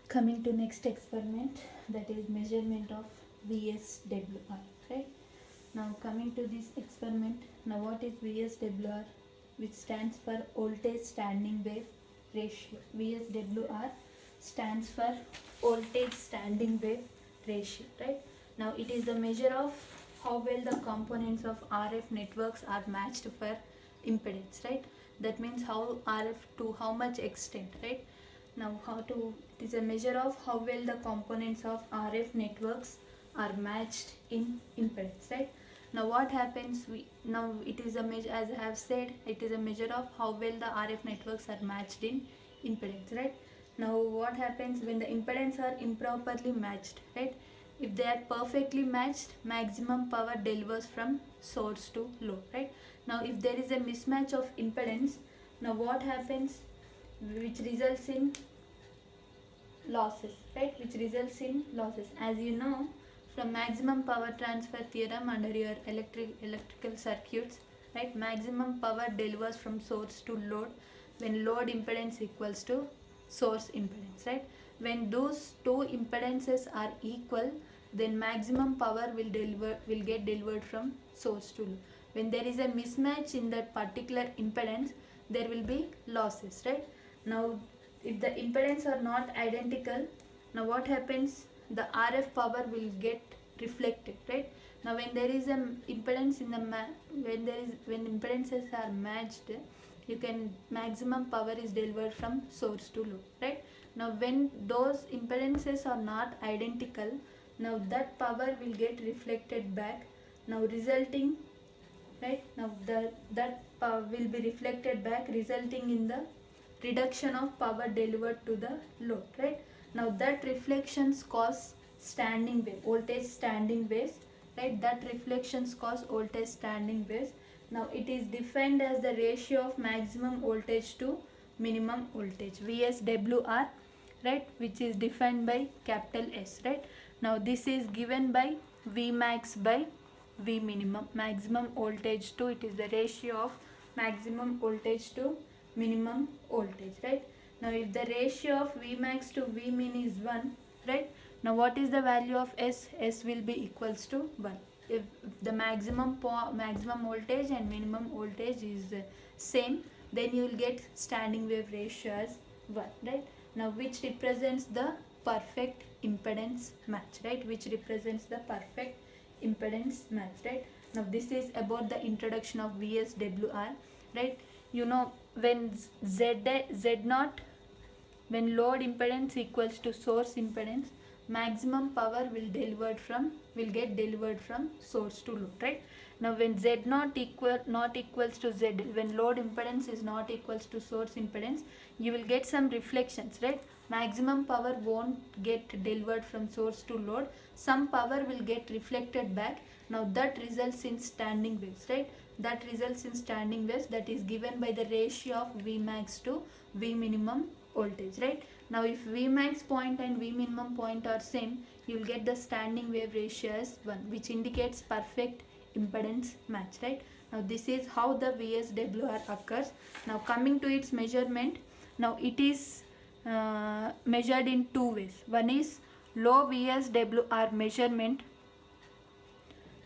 Coming to next experiment, that is measurement of VSWR, right? Now coming to this experiment, now what is VSWR, which stands for voltage standing wave ratio. VSWR stands for voltage standing wave ratio, right? Now it is the measure of how well the components of RF networks are matched for impedance, right? That means how RF to how much extent, right? Now it is a measure of how well the components of RF networks are matched in impedance, right? Now what happens, now it is a measure, as I have said, it is a measure of how well the RF networks are matched in impedance, right? Now what happens when the impedance are improperly matched, right? If they are perfectly matched, maximum power delivers from source to load, right? Now if there is a mismatch of impedance, now what happens, which results in losses, right? Which results in losses. As you know, from maximum power transfer theorem under your electrical circuits, right? Maximum power delivers from source to load when load impedance equals to source impedance, right? When those two impedances are equal, then maximum power will get delivered from source to load. When there is a mismatch in that particular impedance, there will be losses, right? Now if the impedance are not identical, now what happens, the RF power will get reflected, right? Now when there is an impedance in the when impedances are matched, you can maximum power is delivered from source to load, right? Now when those impedances are not identical, now that power will get reflected back, now resulting, right? Now that power will be reflected back, resulting in the reduction of power delivered to the load, right? Now that reflections cause standing wave, voltage standing waves, right? That reflections cause voltage standing waves. Now it is defined as the ratio of maximum voltage to minimum voltage, VSWR, right? Which is defined by capital S, right? Now this is given by Vmax by V minimum, maximum voltage to, it is the ratio of maximum voltage to minimum voltage, right? Now if the ratio of Vmax to Vmin is 1, right? Now what is the value of S? S will be equals to 1. If the maximum voltage and minimum voltage is same, then you will get standing wave ratio as 1, right? Now which represents the perfect impedance match, right? Which represents the perfect impedance match, right? Now this is about the introduction of VSWR, right? You know, when Z0, when load impedance equals to source impedance, maximum power will get delivered from source to load, right? Now when Z0 not equals to Z, when load impedance is not equals to source impedance, you will get some reflections, right? Maximum power won't get delivered from source to load, some power will get reflected back. Now that results in standing waves, right? That results in standing waves, that is given by the ratio of Vmax to V minimum voltage, right? Now if Vmax point and V minimum point are same, you will get the standing wave ratio as 1, which indicates perfect impedance match, right? Now this is how the VSWR occurs. Now coming to its measurement, now it is measured in two ways. One is low VSWR measurement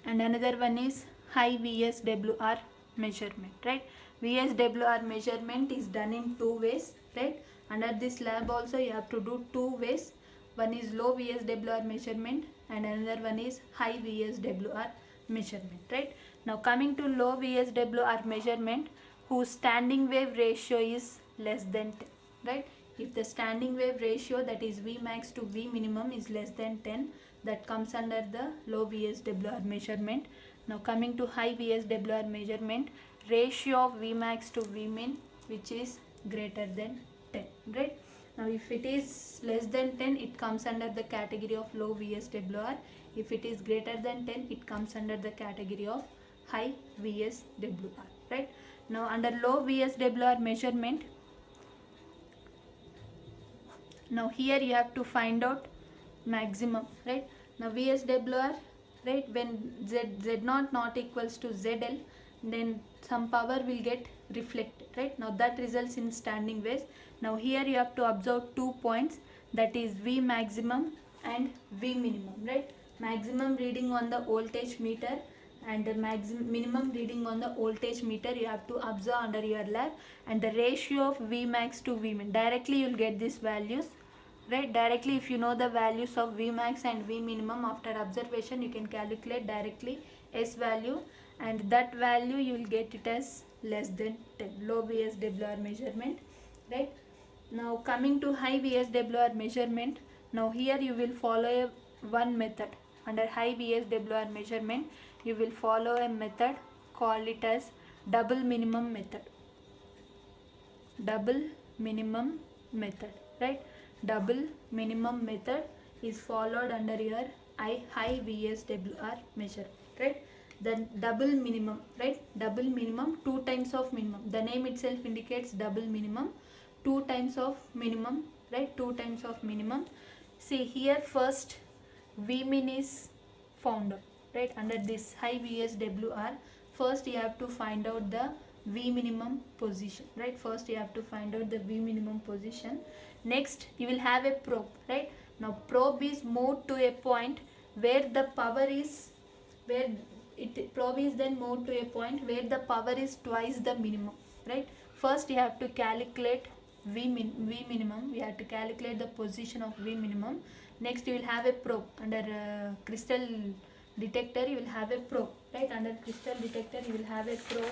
and another one is high VSWR measurement, right? VSWR measurement is done in two ways, right? Under this lab also you have to do two ways. One is low VSWR measurement and another one is high VSWR measurement, right? Now coming to low VSWR measurement, whose standing wave ratio is less than 10, right? If the standing wave ratio, that is Vmax to V minimum, is less than 10, that comes under the low VSWR measurement. Now coming to high VSWR measurement, ratio of Vmax to Vmin, which is greater than 10, right? Now if it is less than 10, it comes under the category of low VSWR. If it is greater than 10, it comes under the category of high VSWR, right? Now under low VSWR measurement, now here you have to find out maximum, right? Now VSWR, right, when Z0 not equals to ZL, then some power will get reflected, right? Now that results in standing waves. Now here you have to observe 2 points. that is V maximum and V minimum, right? Maximum reading on the voltage meter and the minimum reading on the voltage meter you have to observe under your lab, and the ratio of V max to V min. Directly you will get these values, right? Directly, if you know the values of V max and V minimum after observation, you can calculate directly S value, and that value you will get it as less than 10, low VSWR measurement, right? Now coming to high VSWR measurement, now here you will follow one method. Under high VSWR measurement, you will follow a method, call it as double minimum method. Double minimum method, right? Double minimum method is followed under your high VSWR measure, right? Then double minimum, right? Double minimum, 2 times of minimum. The name itself indicates double minimum, 2 times of minimum, right? 2 times of minimum. See here, first V min is found out, right? Under this high VSWR, first you have to find out the V minimum position, right? First you have to find out the V minimum position. Next you will have a probe, right? Now probe is moved to a point where the power is, probe is then moved to a point where the power is twice the minimum, right? First you have to calculate V minimum, we have to calculate the position of V minimum. Next you will have a probe. Under crystal detector you will have a probe, right? Under crystal detector you will have a probe,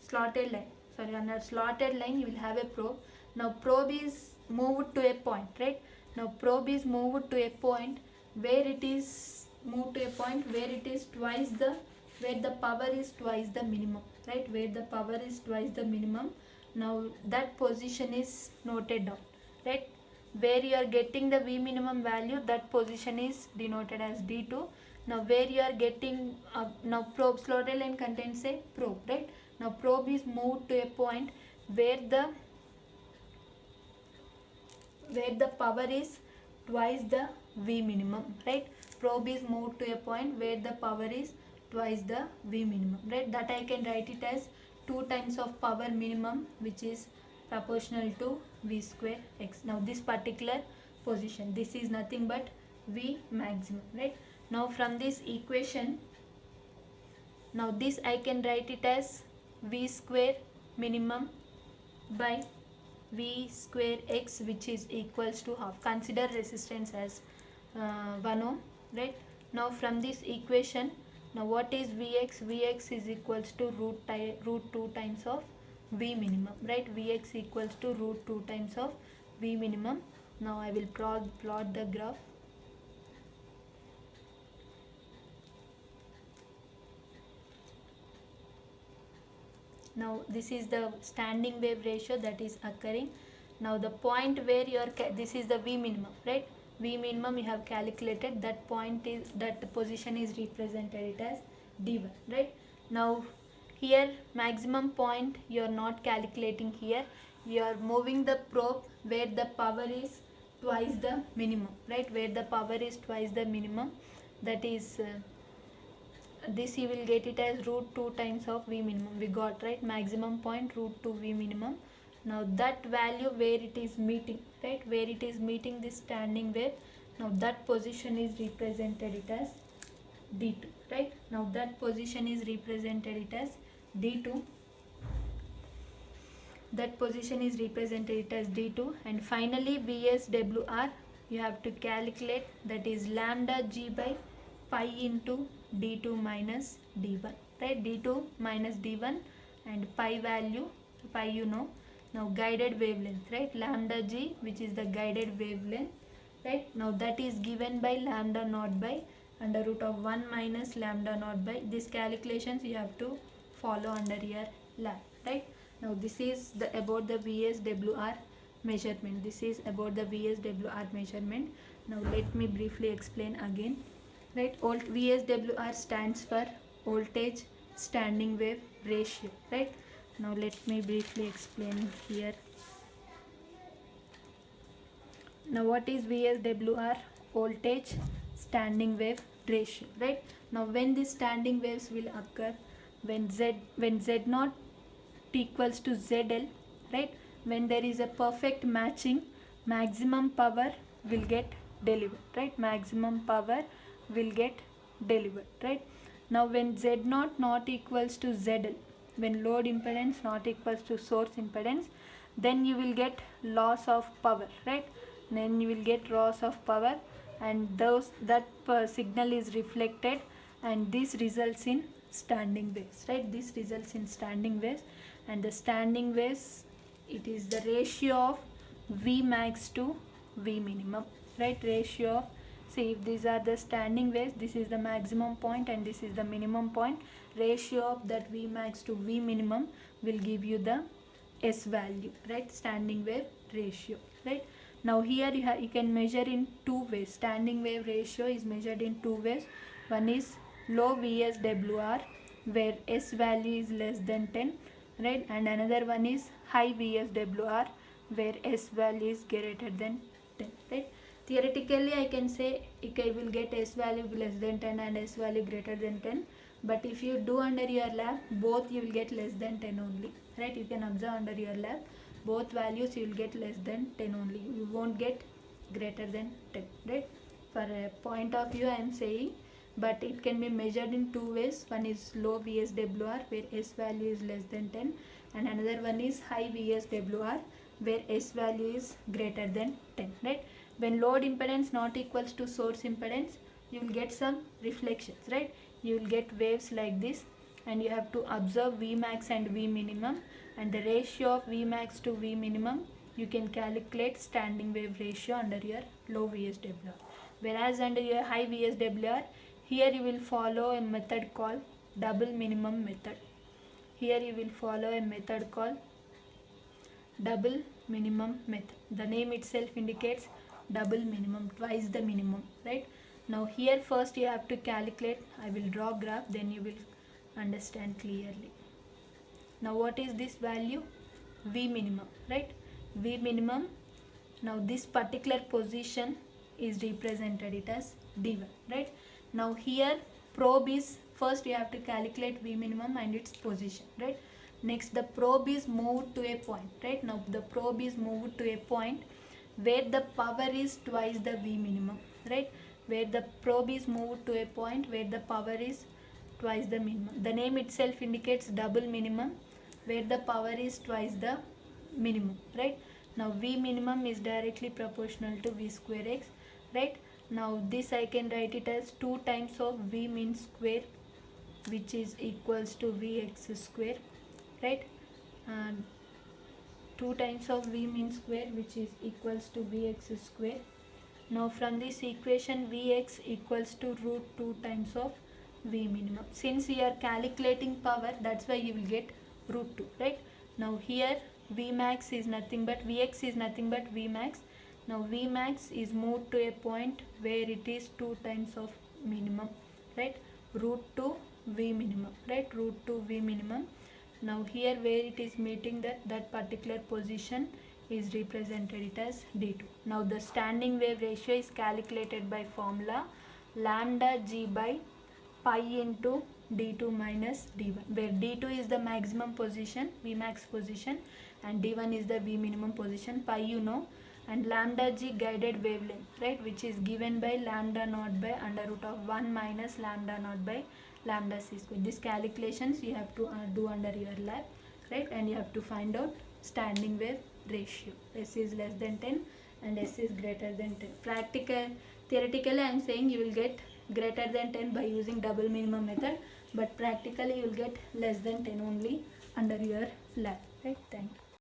slotted line, sorry, under slotted line you will have a probe. Now probe is moved to a point, right? Now probe is moved to a point where it is moved to a point where it is twice the, where the power is twice the minimum, right? Where the power is twice the minimum. Now that position is noted down, right? Where you are getting the V minimum value, that position is denoted as D2. Now where you are getting now probe, slotted line contains a probe, right? Now probe is moved to a point where the power is twice the V minimum, right? Probe is moved to a point where the power is twice the V minimum, right? That I can write it as 2 times of power minimum, which is proportional to V square x. Now this particular position, this is nothing but V maximum, right? Now from this equation, now this I can write it as V square minimum by V square x, which is equals to half. Consider resistance as 1 ohm, right? Now from this equation, now what is Vx? Vx is equals to root 2 times of V minimum, right? Vx equals to root 2 times of V minimum. Now I will plot the graph. Now this is the standing wave ratio that is occurring. Now the point where you are, this is the V minimum, right? V minimum you have calculated, that point is, that position is represented it as D1, right? Now here maximum point you are not calculating here, you are moving the probe where the power is twice the minimum, right? Where the power is twice the minimum, that is this you will get it as root 2 times of V minimum. We got, right? Maximum point root 2 V minimum. Now that value where it is meeting, right? Where it is meeting this standing wave, now that position is represented it as D2, right? Now that position is represented it as D2. That position is represented it as D2. And finally VSWR you have to calculate, that is lambda G by pi into D2 minus D1, right? D2 minus D1 and pi value, pi you know. Now guided wavelength, right? Lambda G, which is the guided wavelength, right? Now that is given by lambda naught by under root of 1 minus lambda naught by. These calculations you have to follow under your lab, right? Now this is the about the VSWR measurement. This is about the VSWR measurement. Now let me briefly explain again, right? VSWR stands for voltage standing wave ratio, right? Now let me briefly explain here. Now what is VSWR? Voltage standing wave ratio, right? Now when these standing waves will occur, when Z0 equals to ZL, right? When there is a perfect matching maximum power will get delivered, right? Maximum power will get delivered, right? Now when Z0 not equals to ZL, when load impedance not equals to source impedance, then you will get loss of power, right? Then you will get loss of power, and that signal is reflected, and this results in standing waves, right? This results in standing waves, and the standing waves, it is the ratio of V max to V minimum, right? Ratio of, see, if these are the standing waves, this is the maximum point and this is the minimum point, ratio of that V max to V minimum will give you the S value, right? Standing wave ratio, right? Now here you can measure in two ways. Standing wave ratio is measured in two ways. One is low VSWR, where S value is less than 10, right? And another one is high VSWR, where S value is greater than 10, right? Theoretically, I can say I will get S value less than 10 and S value greater than 10. But if you do under your lab, both you will get less than 10 only, right? You can observe under your lab, both values you will get less than 10 only. You won't get greater than 10, right? For a point of view I am saying, but it can be measured in two ways. One is low VSWR, where S value is less than 10, and another one is high VSWR, where S value is greater than 10, right? When load impedance not equals to source impedance, you will get some reflections, right? You will get waves like this, and you have to observe V max and V minimum, and the ratio of V max to V minimum, you can calculate standing wave ratio under your low VSWR. Whereas under your high VSWR, here you will follow a method called double minimum method. Here you will follow a method called double minimum method. The name itself indicates double minimum, twice the minimum, right? Now here first you have to calculate. I will draw graph, then you will understand clearly. Now what is this value? V minimum, right? V minimum. Now this particular position is represented it as D1, right? Now here probe is, first you have to calculate V minimum and its position, right? Next the probe is moved to a point, right? Now the probe is moved to a point where the power is twice the V minimum, right? Where the probe is moved to a point where the power is twice the minimum. The name itself indicates double minimum, where the power is twice the minimum, right? Now V minimum is directly proportional to V square x, right? Now this I can write it as 2 times of V min square, which is equals to Vx square, right? And 2 times of V min square, which is equals to Vx square. Now from this equation, Vx equals to root 2 times of V minimum. Since we are calculating power, that's why you will get root 2, right? Now here V max is nothing but, Vx is nothing but V max. Now V max is moved to a point where it is 2 times of minimum, right? Root 2 V minimum, right? Root 2 V minimum. Now here where it is meeting that particular position is represented it as D2. Now the standing wave ratio is calculated by formula lambda g by pi into D2 minus D1, where D2 is the maximum position, V max position, and D1 is the V minimum position. Pi you know, and lambda g guided wavelength, right, which is given by lambda naught by under root of 1 minus lambda naught by lambda c square. These calculations you have to do under your lab, right? And you have to find out standing wave ratio. S is less than 10 and S is greater than 10. Theoretically I am saying you will get greater than 10 by using double minimum method, but practically you will get less than 10 only under your lab, right? Thank you.